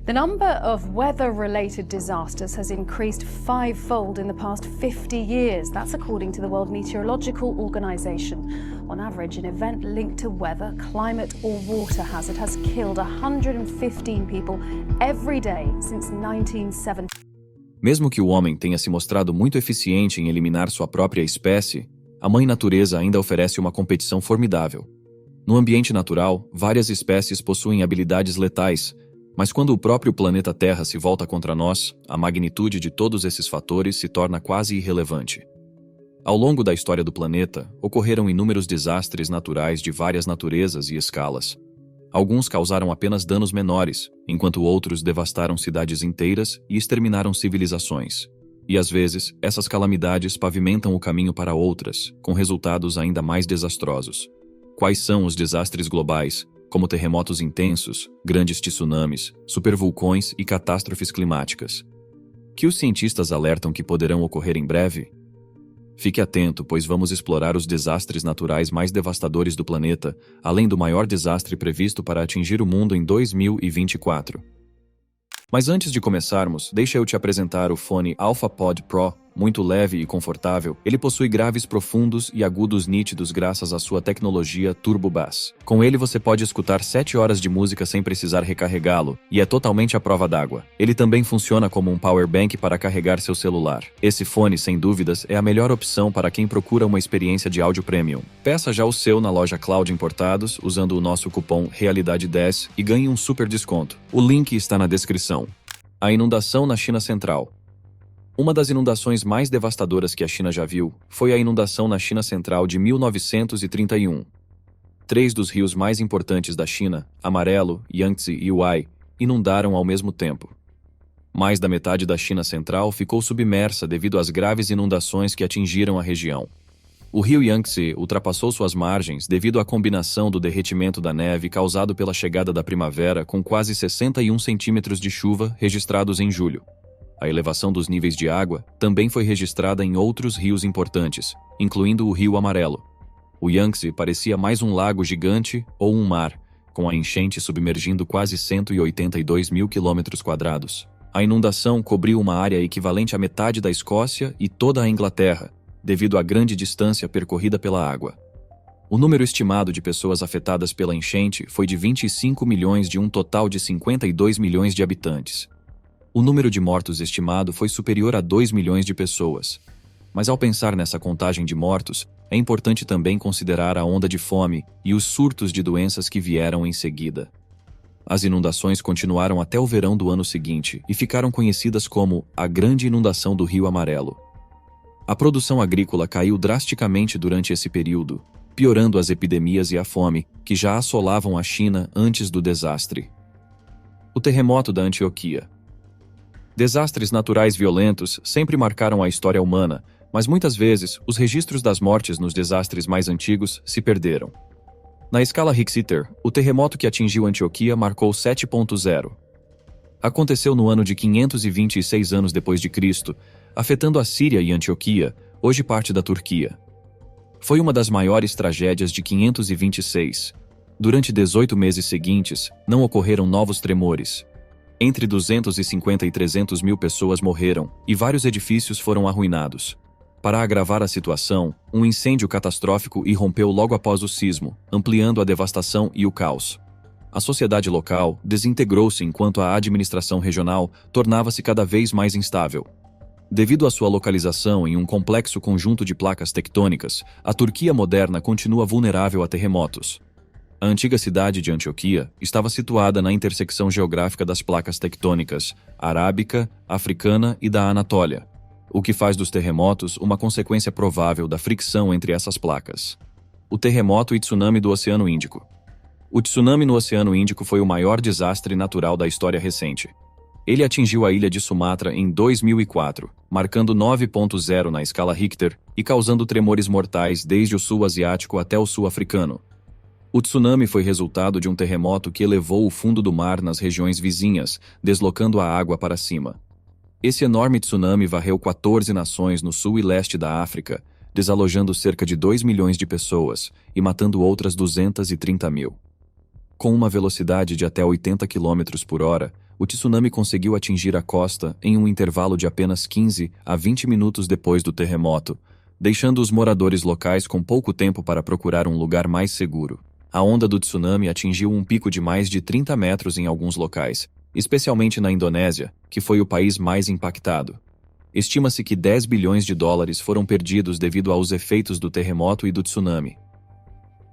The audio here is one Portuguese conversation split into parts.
The number of weather-related disasters has increased fivefold in the past 50 years. That's according to the World Meteorological Organization. On average, an event linked to weather, climate or water hazard has killed 115 people every day since 1970. Mesmo que o homem tenha se mostrado muito eficiente em eliminar sua própria espécie, a mãe natureza ainda oferece uma competição formidável. No ambiente natural, várias espécies possuem habilidades letais, mas quando o próprio planeta Terra se volta contra nós, a magnitude de todos esses fatores se torna quase irrelevante. Ao longo da história do planeta, ocorreram inúmeros desastres naturais de várias naturezas e escalas. Alguns causaram apenas danos menores, enquanto outros devastaram cidades inteiras e exterminaram civilizações. E às vezes, essas calamidades pavimentam o caminho para outras, com resultados ainda mais desastrosos. Quais são os desastres globais, como terremotos intensos, grandes tsunamis, supervulcões e catástrofes climáticas, que os cientistas alertam que poderão ocorrer em breve? Fique atento, pois vamos explorar os desastres naturais mais devastadores do planeta, além do maior desastre previsto para atingir o mundo em 2024. Mas antes de começarmos, deixa eu te apresentar o fone AlphaPod Pro. Muito leve e confortável, ele possui graves profundos e agudos nítidos graças à sua tecnologia Turbo Bass. Com ele você pode escutar 7 horas de música sem precisar recarregá-lo, e é totalmente à prova d'água. Ele também funciona como um power bank para carregar seu celular. Esse fone, sem dúvidas, é a melhor opção para quem procura uma experiência de áudio premium. Peça já o seu na loja Cloud Importados, usando o nosso cupom REALIDADE10 e ganhe um super desconto. O link está na descrição. A inundação na China Central. Uma das inundações mais devastadoras que a China já viu foi a inundação na China Central de 1931. 3 dos rios mais importantes da China, Amarelo, Yangtze e Huai, inundaram ao mesmo tempo. Mais da metade da China Central ficou submersa devido às graves inundações que atingiram a região. O rio Yangtze ultrapassou suas margens devido à combinação do derretimento da neve causado pela chegada da primavera com quase 61 centímetros de chuva registrados em julho. A elevação dos níveis de água também foi registrada em outros rios importantes, incluindo o Rio Amarelo. O Yangtze parecia mais um lago gigante ou um mar, com a enchente submergindo quase 182 mil quilômetros quadrados. A inundação cobriu uma área equivalente à metade da Escócia e toda a Inglaterra, devido à grande distância percorrida pela água. O número estimado de pessoas afetadas pela enchente foi de 25 milhões de um total de 52 milhões de habitantes. O número de mortos estimado foi superior a 2 milhões de pessoas. Mas ao pensar nessa contagem de mortos, é importante também considerar a onda de fome e os surtos de doenças que vieram em seguida. As inundações continuaram até o verão do ano seguinte e ficaram conhecidas como a Grande Inundação do Rio Amarelo. A produção agrícola caiu drasticamente durante esse período, piorando as epidemias e a fome que já assolavam a China antes do desastre. O terremoto da Antioquia. Desastres naturais violentos sempre marcaram a história humana, mas muitas vezes os registros das mortes nos desastres mais antigos se perderam. Na escala Richter, o terremoto que atingiu Antioquia marcou 7.0. Aconteceu no ano de 526 anos depois de Cristo, afetando a Síria e Antioquia, hoje parte da Turquia. Foi uma das maiores tragédias de 526. Durante 18 meses seguintes, não ocorreram novos tremores. Entre 250 e 300 mil pessoas morreram e vários edifícios foram arruinados. Para agravar a situação, um incêndio catastrófico irrompeu logo após o sismo, ampliando a devastação e o caos. A sociedade local desintegrou-se enquanto a administração regional tornava-se cada vez mais instável. Devido à sua localização em um complexo conjunto de placas tectônicas, a Turquia moderna continua vulnerável a terremotos. A antiga cidade de Antioquia estava situada na intersecção geográfica das placas tectônicas arábica, africana e da Anatólia, o que faz dos terremotos uma consequência provável da fricção entre essas placas. O terremoto e tsunami do Oceano Índico. O tsunami no Oceano Índico foi o maior desastre natural da história recente. Ele atingiu a ilha de Sumatra em 2004, marcando 9.0 na escala Richter e causando tremores mortais desde o sul asiático até o sul africano. O tsunami foi resultado de um terremoto que elevou o fundo do mar nas regiões vizinhas, deslocando a água para cima. Esse enorme tsunami varreu 14 nações no sul e leste da África, desalojando cerca de 2 milhões de pessoas e matando outras 230 mil. Com uma velocidade de até 80 km por hora, o tsunami conseguiu atingir a costa em um intervalo de apenas 15 a 20 minutos depois do terremoto, deixando os moradores locais com pouco tempo para procurar um lugar mais seguro. A onda do tsunami atingiu um pico de mais de 30 metros em alguns locais, especialmente na Indonésia, que foi o país mais impactado. Estima-se que 10 bilhões de dólares foram perdidos devido aos efeitos do terremoto e do tsunami.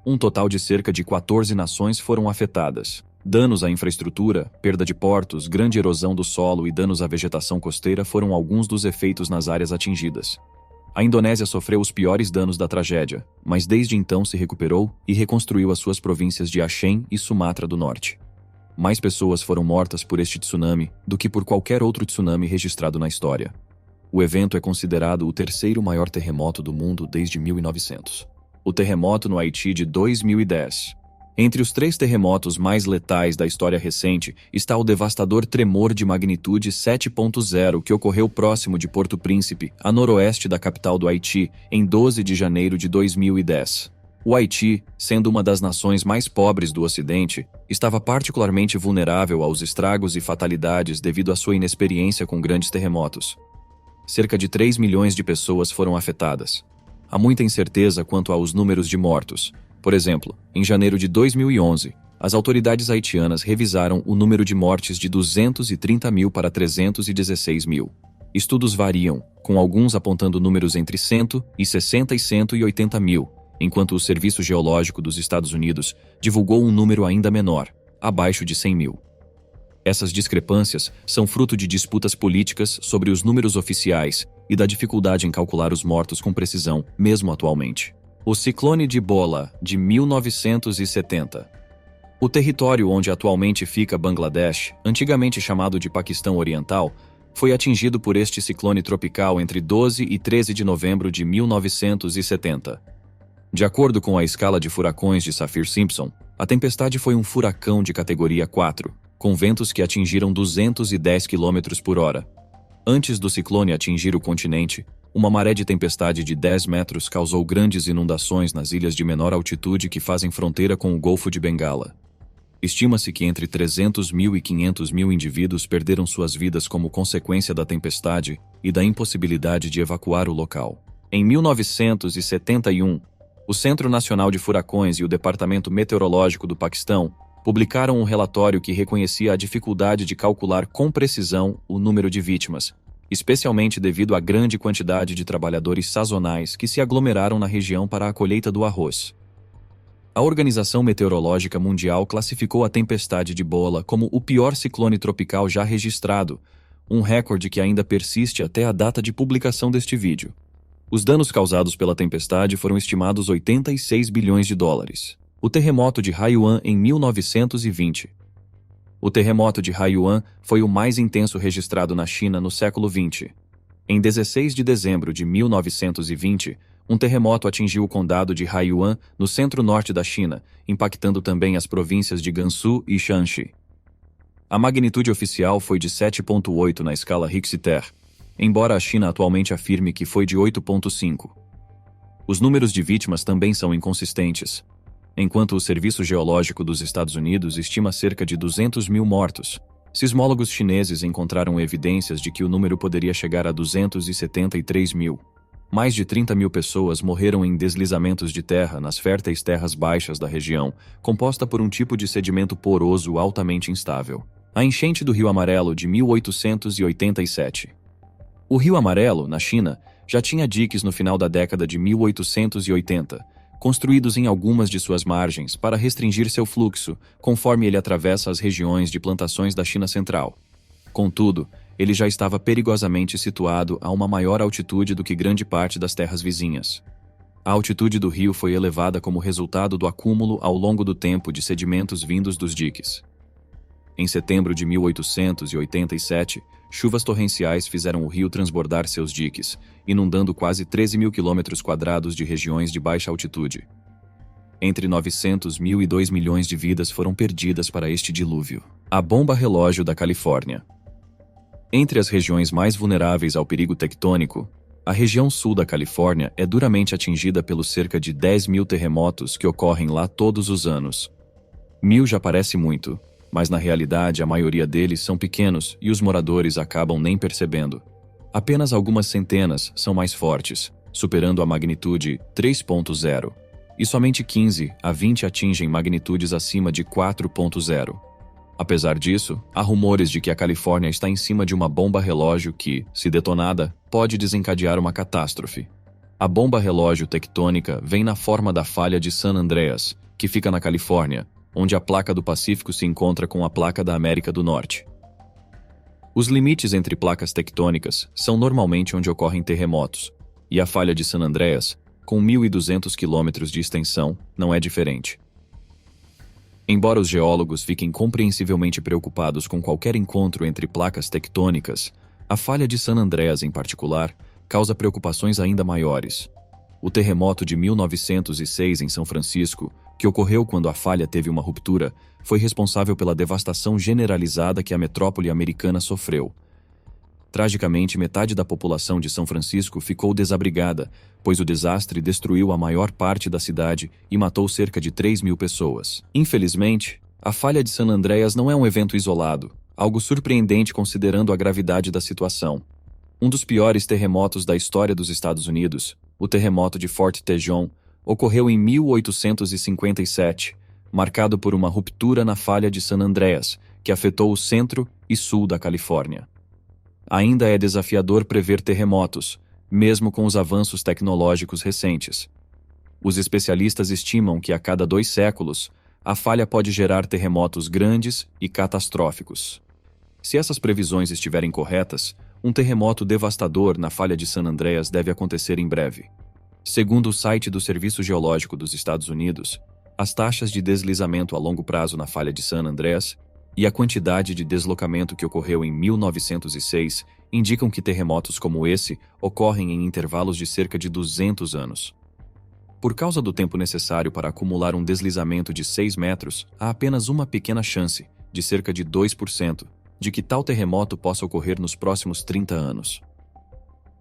Um total de cerca de 14 nações foram afetadas. Danos à infraestrutura, perda de portos, grande erosão do solo e danos à vegetação costeira foram alguns dos efeitos nas áreas atingidas. A Indonésia sofreu os piores danos da tragédia, mas desde então se recuperou e reconstruiu as suas províncias de Aceh e Sumatra do Norte. Mais pessoas foram mortas por este tsunami do que por qualquer outro tsunami registrado na história. O evento é considerado o terceiro maior terremoto do mundo desde 1900. O terremoto no Haiti de 2010. Entre os 3 terremotos mais letais da história recente está o devastador tremor de magnitude 7.0 que ocorreu próximo de Porto Príncipe, a noroeste da capital do Haiti, em 12 de janeiro de 2010. O Haiti, sendo uma das nações mais pobres do Ocidente, estava particularmente vulnerável aos estragos e fatalidades devido à sua inexperiência com grandes terremotos. Cerca de 3 milhões de pessoas foram afetadas. Há muita incerteza quanto aos números de mortos. Por exemplo, em janeiro de 2011, as autoridades haitianas revisaram o número de mortes de 230 mil para 316 mil. Estudos variam, com alguns apontando números entre 160 e 180 mil, enquanto o Serviço Geológico dos Estados Unidos divulgou um número ainda menor, abaixo de 100 mil. Essas discrepâncias são fruto de disputas políticas sobre os números oficiais e da dificuldade em calcular os mortos com precisão, mesmo atualmente. O ciclone de Bola, de 1970. O território onde atualmente fica Bangladesh, antigamente chamado de Paquistão Oriental, foi atingido por este ciclone tropical entre 12 e 13 de novembro de 1970. De acordo com a escala de furacões de Saffir-Simpson, a tempestade foi um furacão de categoria 4, com ventos que atingiram 210 km por hora. Antes do ciclone atingir o continente, uma maré de tempestade de 10 metros causou grandes inundações nas ilhas de menor altitude que fazem fronteira com o Golfo de Bengala. Estima-se que entre 300 mil e 500 mil indivíduos perderam suas vidas como consequência da tempestade e da impossibilidade de evacuar o local. Em 1971, o Centro Nacional de Furacões e o Departamento Meteorológico do Paquistão publicaram um relatório que reconhecia a dificuldade de calcular com precisão o número de vítimas, especialmente devido à grande quantidade de trabalhadores sazonais que se aglomeraram na região para a colheita do arroz. A Organização Meteorológica Mundial classificou a tempestade de Bola como o pior ciclone tropical já registrado, um recorde que ainda persiste até a data de publicação deste vídeo. Os danos causados pela tempestade foram estimados 86 bilhões de dólares. O terremoto de Haiyuan em 1920. O terremoto de Haiyuan foi o mais intenso registrado na China no século XX. Em 16 de dezembro de 1920, um terremoto atingiu o condado de Haiyuan, no centro-norte da China, impactando também as províncias de Gansu e Shanxi. A magnitude oficial foi de 7.8 na escala Richter, embora a China atualmente afirme que foi de 8.5. Os números de vítimas também são inconsistentes. Enquanto o Serviço Geológico dos Estados Unidos estima cerca de 200 mil mortos, sismólogos chineses encontraram evidências de que o número poderia chegar a 273 mil. Mais de 30 mil pessoas morreram em deslizamentos de terra nas férteis terras baixas da região, composta por um tipo de sedimento poroso altamente instável. A enchente do Rio Amarelo de 1887. O Rio Amarelo, na China, já tinha diques no final da década de 1880, construídos em algumas de suas margens para restringir seu fluxo, conforme ele atravessa as regiões de plantações da China Central. Contudo, ele já estava perigosamente situado a uma maior altitude do que grande parte das terras vizinhas. A altitude do rio foi elevada como resultado do acúmulo ao longo do tempo de sedimentos vindos dos diques. Em setembro de 1887, chuvas torrenciais fizeram o rio transbordar seus diques, inundando quase 13 mil quilômetros quadrados de regiões de baixa altitude. Entre 900 mil e 2 milhões de vidas foram perdidas para este dilúvio. A bomba relógio da Califórnia. Entre as regiões mais vulneráveis ao perigo tectônico, a região sul da Califórnia é duramente atingida pelos cerca de 10 mil terremotos que ocorrem lá todos os anos. 1000 já parece muito, mas na realidade a maioria deles são pequenos e os moradores acabam nem percebendo. Apenas algumas centenas são mais fortes, superando a magnitude 3.0, e somente 15 a 20 atingem magnitudes acima de 4.0. Apesar disso, há rumores de que a Califórnia está em cima de uma bomba relógio que, se detonada, pode desencadear uma catástrofe. A bomba relógio tectônica vem na forma da falha de San Andreas, que fica na Califórnia, onde a placa do Pacífico se encontra com a placa da América do Norte. Os limites entre placas tectônicas são normalmente onde ocorrem terremotos, e a falha de San Andreas, com 1.200 quilômetros de extensão, não é diferente. Embora os geólogos fiquem compreensivelmente preocupados com qualquer encontro entre placas tectônicas, a falha de San Andreas, em particular, causa preocupações ainda maiores. O terremoto de 1906 em São Francisco, que ocorreu quando a falha teve uma ruptura, foi responsável pela devastação generalizada que a metrópole americana sofreu. Tragicamente, metade da população de São Francisco ficou desabrigada, pois o desastre destruiu a maior parte da cidade e matou cerca de 3.000 pessoas. Infelizmente, a falha de San Andreas não é um evento isolado, algo surpreendente considerando a gravidade da situação. Um dos piores terremotos da história dos Estados Unidos, o terremoto de Fort Tejon, ocorreu em 1857, marcado por uma ruptura na falha de San Andreas, que afetou o centro e sul da Califórnia. Ainda é desafiador prever terremotos, mesmo com os avanços tecnológicos recentes. Os especialistas estimam que a cada 2 séculos, a falha pode gerar terremotos grandes e catastróficos. Se essas previsões estiverem corretas, um terremoto devastador na falha de San Andreas deve acontecer em breve. Segundo o site do Serviço Geológico dos Estados Unidos, as taxas de deslizamento a longo prazo na falha de San Andreas e a quantidade de deslocamento que ocorreu em 1906 indicam que terremotos como esse ocorrem em intervalos de cerca de 200 anos. Por causa do tempo necessário para acumular um deslizamento de 6 metros, há apenas uma pequena chance, de cerca de 2%, de que tal terremoto possa ocorrer nos próximos 30 anos.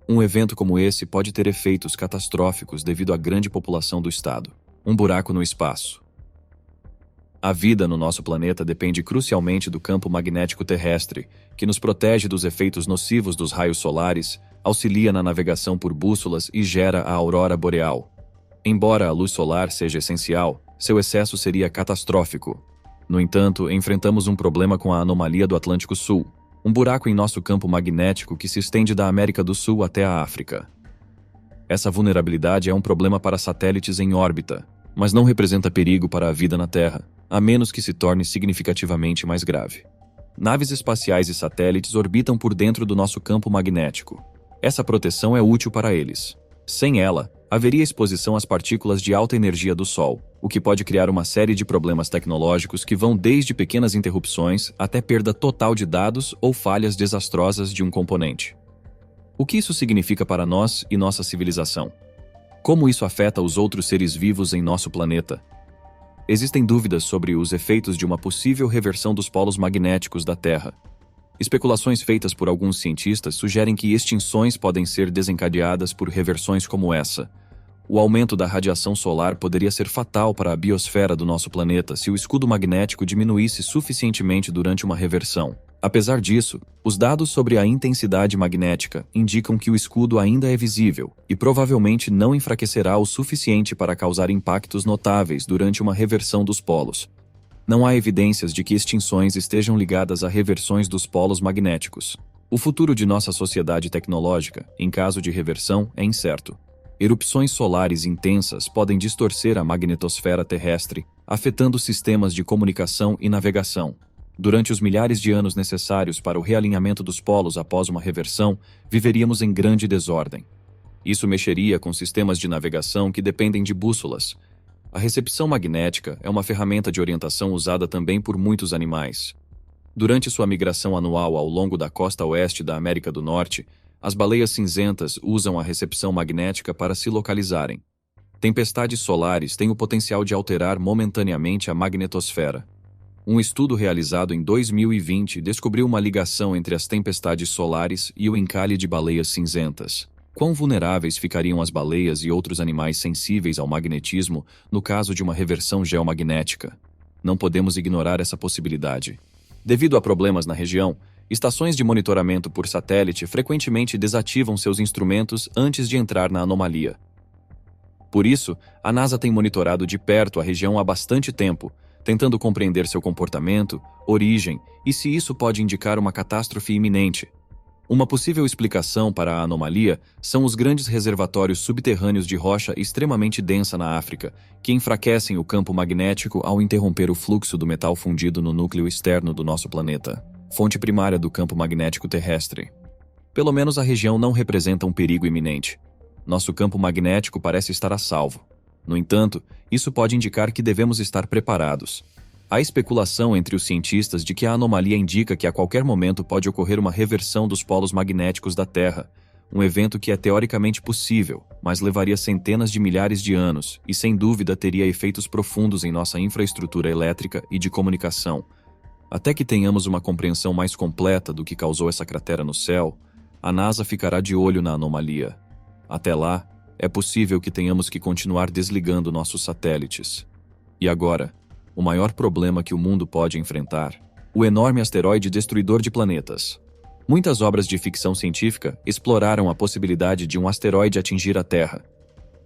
Um evento como esse pode ter efeitos catastróficos devido à grande população do estado. Um buraco no espaço. A vida no nosso planeta depende crucialmente do campo magnético terrestre, que nos protege dos efeitos nocivos dos raios solares, auxilia na navegação por bússolas e gera a aurora boreal. Embora a luz solar seja essencial, seu excesso seria catastrófico. No entanto, enfrentamos um problema com a anomalia do Atlântico Sul, um buraco em nosso campo magnético que se estende da América do Sul até a África. Essa vulnerabilidade é um problema para satélites em órbita, mas não representa perigo para a vida na Terra, a menos que se torne significativamente mais grave. Naves espaciais e satélites orbitam por dentro do nosso campo magnético. Essa proteção é útil para eles. Sem ela, haveria exposição às partículas de alta energia do Sol, o que pode criar uma série de problemas tecnológicos que vão desde pequenas interrupções até perda total de dados ou falhas desastrosas de um componente. O que isso significa para nós e nossa civilização? Como isso afeta os outros seres vivos em nosso planeta? Existem dúvidas sobre os efeitos de uma possível reversão dos polos magnéticos da Terra. Especulações feitas por alguns cientistas sugerem que extinções podem ser desencadeadas por reversões como essa. O aumento da radiação solar poderia ser fatal para a biosfera do nosso planeta se o escudo magnético diminuísse suficientemente durante uma reversão. Apesar disso, os dados sobre a intensidade magnética indicam que o escudo ainda é visível e provavelmente não enfraquecerá o suficiente para causar impactos notáveis durante uma reversão dos polos. Não há evidências de que extinções estejam ligadas a reversões dos polos magnéticos. O futuro de nossa sociedade tecnológica, em caso de reversão, é incerto. Erupções solares intensas podem distorcer a magnetosfera terrestre, afetando sistemas de comunicação e navegação. Durante os milhares de anos necessários para o realinhamento dos polos após uma reversão, viveríamos em grande desordem. Isso mexeria com sistemas de navegação que dependem de bússolas. A recepção magnética é uma ferramenta de orientação usada também por muitos animais. Durante sua migração anual ao longo da costa oeste da América do Norte, as baleias cinzentas usam a recepção magnética para se localizarem. Tempestades solares têm o potencial de alterar momentaneamente a magnetosfera. Um estudo realizado em 2020 descobriu uma ligação entre as tempestades solares e o encalhe de baleias cinzentas. Quão vulneráveis ficariam as baleias e outros animais sensíveis ao magnetismo no caso de uma reversão geomagnética? não podemos ignorar essa possibilidade. Devido a problemas na região, estações de monitoramento por satélite frequentemente desativam seus instrumentos antes de entrar na anomalia. Por isso, a NASA tem monitorado de perto a região há bastante tempo, tentando compreender seu comportamento, origem e se isso pode indicar uma catástrofe iminente. Uma possível explicação para a anomalia são os grandes reservatórios subterrâneos de rocha extremamente densa na África, que enfraquecem o campo magnético ao interromper o fluxo do metal fundido no núcleo externo do nosso planeta, fonte primária do campo magnético terrestre. Pelo menos a região não representa um perigo iminente. Nosso campo magnético parece estar a salvo. No entanto, isso pode indicar que devemos estar preparados. Há especulação entre os cientistas de que a anomalia indica que a qualquer momento pode ocorrer uma reversão dos polos magnéticos da Terra, um evento que é teoricamente possível, mas levaria centenas de milhares de anos e sem dúvida teria efeitos profundos em nossa infraestrutura elétrica e de comunicação. Até que tenhamos uma compreensão mais completa do que causou essa cratera no céu, a NASA ficará de olho na anomalia. Até lá, é possível que tenhamos que continuar desligando nossos satélites. E agora, o maior problema que o mundo pode enfrentar: o enorme asteroide destruidor de planetas. Muitas obras de ficção científica exploraram a possibilidade de um asteroide atingir a Terra.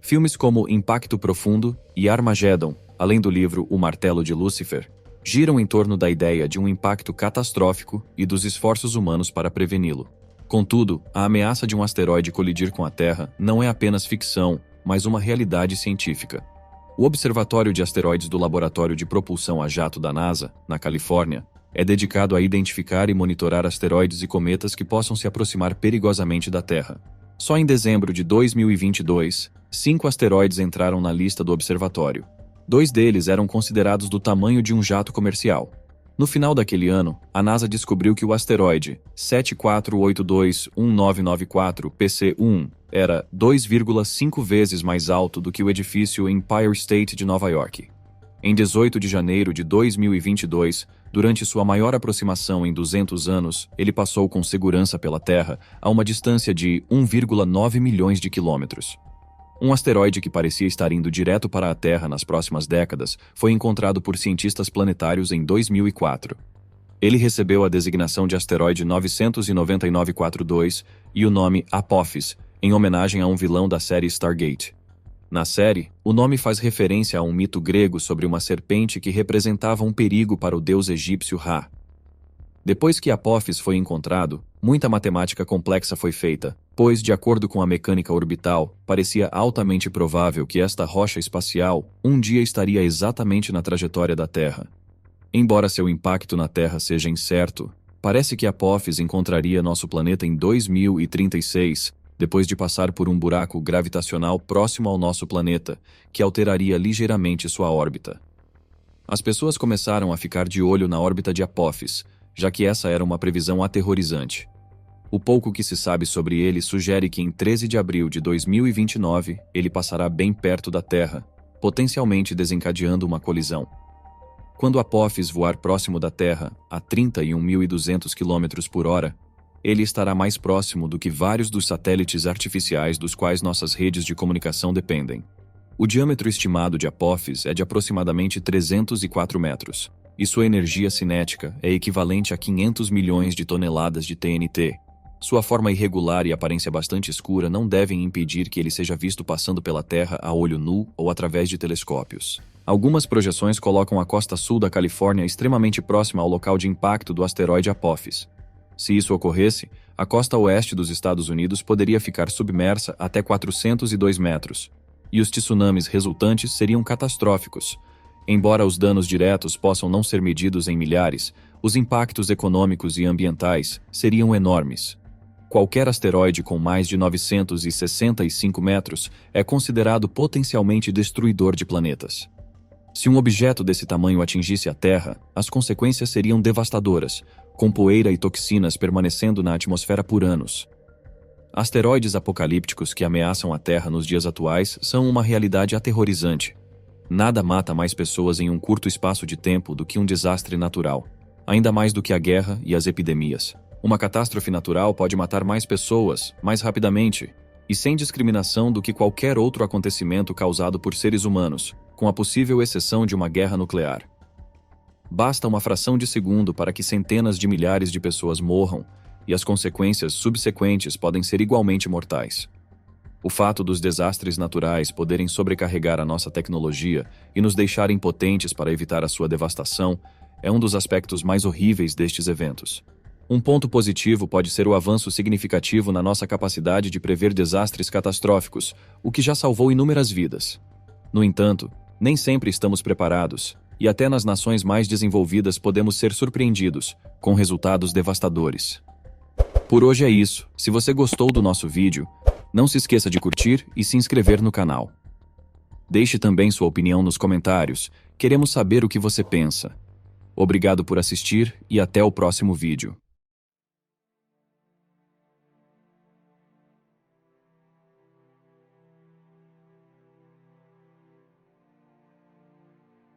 Filmes como Impacto Profundo e Armageddon, além do livro O Martelo de Lúcifer, giram em torno da ideia de um impacto catastrófico e dos esforços humanos para preveni-lo. Contudo, a ameaça de um asteroide colidir com a Terra não é apenas ficção, mas uma realidade científica. O Observatório de Asteroides do Laboratório de Propulsão a Jato da NASA, na Califórnia, é dedicado a identificar e monitorar asteroides e cometas que possam se aproximar perigosamente da Terra. Só em dezembro de 2022, 5 asteroides entraram na lista do observatório. 2 deles eram considerados do tamanho de um jato comercial. No final daquele ano, a NASA descobriu que o asteroide 74821994 PC1 era 2,5 vezes mais alto do que o edifício Empire State de Nova York. Em 18 de janeiro de 2022, durante sua maior aproximação em 200 anos, ele passou com segurança pela Terra a uma distância de 1,9 milhões de quilômetros. Um asteroide que parecia estar indo direto para a Terra nas próximas décadas foi encontrado por cientistas planetários em 2004. Ele recebeu a designação de asteroide 99942 e o nome Apophis, em homenagem a um vilão da série Stargate. Na série, o nome faz referência a um mito grego sobre uma serpente que representava um perigo para o deus egípcio Ra. Depois que Apophis foi encontrado, muita matemática complexa foi feita, pois, de acordo com a mecânica orbital, parecia altamente provável que esta rocha espacial um dia estaria exatamente na trajetória da Terra. Embora seu impacto na Terra seja incerto, parece que Apophis encontraria nosso planeta em 2036, depois de passar por um buraco gravitacional próximo ao nosso planeta, que alteraria ligeiramente sua órbita. As pessoas começaram a ficar de olho na órbita de Apophis, já que essa era uma previsão aterrorizante. O pouco que se sabe sobre ele sugere que em 13 de abril de 2029 ele passará bem perto da Terra, potencialmente desencadeando uma colisão. Quando Apophis voar próximo da Terra, a 31.200 km por hora, ele estará mais próximo do que vários dos satélites artificiais dos quais nossas redes de comunicação dependem. O diâmetro estimado de Apophis é de aproximadamente 304 metros, e sua energia cinética é equivalente a 500 milhões de toneladas de TNT. Sua forma irregular e aparência bastante escura não devem impedir que ele seja visto passando pela Terra a olho nu ou através de telescópios. Algumas projeções colocam a costa sul da Califórnia extremamente próxima ao local de impacto do asteroide Apophis. Se isso ocorresse, a costa oeste dos Estados Unidos poderia ficar submersa até 402 metros, e os tsunamis resultantes seriam catastróficos. Embora os danos diretos possam não ser medidos em milhares, os impactos econômicos e ambientais seriam enormes. Qualquer asteroide com mais de 965 metros é considerado potencialmente destruidor de planetas. Se um objeto desse tamanho atingisse a Terra, as consequências seriam devastadoras, com poeira e toxinas permanecendo na atmosfera por anos. Asteroides apocalípticos que ameaçam a Terra nos dias atuais são uma realidade aterrorizante. Nada mata mais pessoas em um curto espaço de tempo do que um desastre natural, ainda mais do que a guerra e as epidemias. Uma catástrofe natural pode matar mais pessoas, mais rapidamente, e sem discriminação do que qualquer outro acontecimento causado por seres humanos, com a possível exceção de uma guerra nuclear. Basta uma fração de segundo para que centenas de milhares de pessoas morram, e as consequências subsequentes podem ser igualmente mortais. O fato dos desastres naturais poderem sobrecarregar a nossa tecnologia e nos deixar impotentes para evitar a sua devastação é um dos aspectos mais horríveis destes eventos. Um ponto positivo pode ser o avanço significativo na nossa capacidade de prever desastres catastróficos, o que já salvou inúmeras vidas. No entanto, nem sempre estamos preparados, e até nas nações mais desenvolvidas podemos ser surpreendidos, com resultados devastadores. Por hoje é isso. Se você gostou do nosso vídeo, não se esqueça de curtir e se inscrever no canal. Deixe também sua opinião nos comentários, queremos saber o que você pensa. Obrigado por assistir e até o próximo vídeo.